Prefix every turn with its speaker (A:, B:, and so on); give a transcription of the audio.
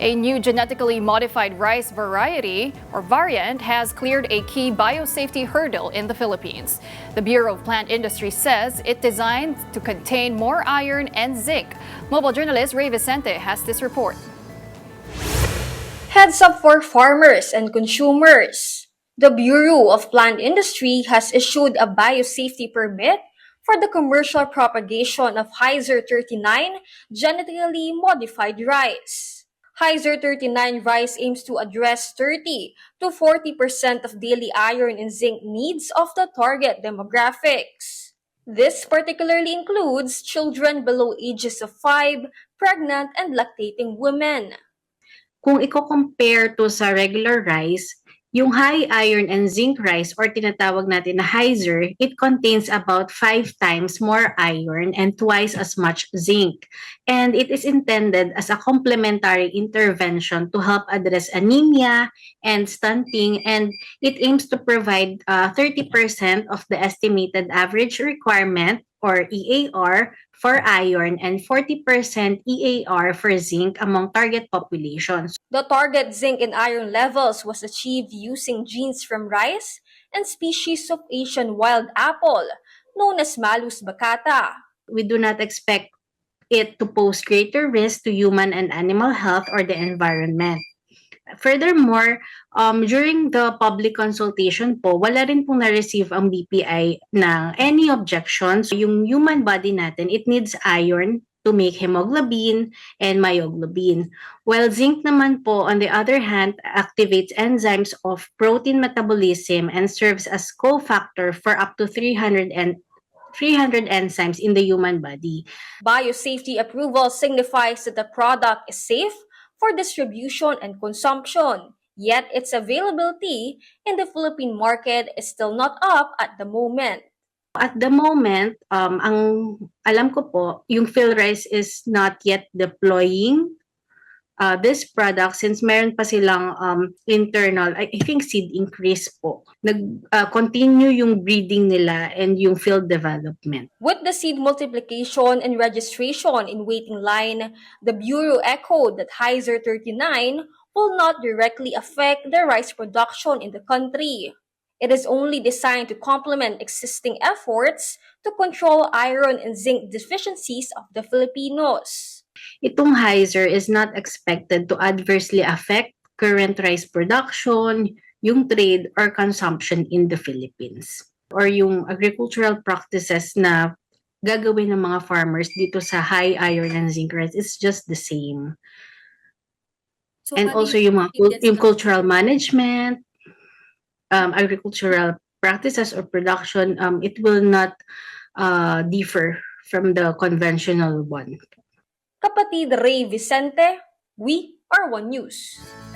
A: A new genetically modified rice variety or variant has cleared a key biosafety hurdle in the Philippines. The Bureau of Plant Industry says it designed to contain more iron and zinc. Mobile journalist Ray Vicente has this report.
B: Heads up for farmers and consumers. The Bureau of Plant Industry has issued a biosafety permit for the commercial propagation of Hyzer 39 genetically modified rice. Hyzer 39 rice aims to address 30 to 40% of daily iron and zinc needs of the target demographics. This particularly includes children below ages of 5, pregnant and lactating women.
C: Kung i-compare to sa regular rice, yung high iron and zinc rice or tinatawag natin na Hyzer, it contains about 5 times more iron and twice as much zinc. And it is intended as a complementary intervention to help address anemia and stunting, and it aims to provide 30% of the estimated average requirement or EAR for iron and 40% EAR for zinc among target populations.
B: The target zinc and iron levels was achieved using genes from rice and species of Asian wild apple, known as Malus baccata.
C: We do not expect it to pose greater risk to human and animal health or the environment. Furthermore, during the public consultation po, wala rin pong na-receive ang BPI na any objections. Yung human body natin, it needs iron to make hemoglobin and myoglobin. While zinc naman po, on the other hand, activates enzymes of protein metabolism and serves as cofactor for up to 300 enzymes in the human body.
B: Biosafety approval signifies that the product is safe for distribution and consumption, yet its availability in the Philippine market is still not up at the moment.
C: At the moment, ang alam ko po, yung PhilRice is not yet deploying this product since meron pa silang internal, I think seed increase po. Continue yung breeding nila and yung field development.
B: With the seed multiplication and registration in waiting line, the Bureau echoed that Hyzer 39 will not directly affect the rice production in the country. It is only designed to complement existing efforts to control iron and zinc deficiencies of the Filipinos.
C: Itong Hyzer is not expected to adversely affect current rice production, yung trade or consumption in the Philippines, or yung agricultural practices na gagawin ng mga farmers dito sa high iron and zinc rice is just the same. So, and also yung cultural management, agricultural practices or production, it will not differ from the conventional one.
B: Kapatid Ray Vicente, we are One News.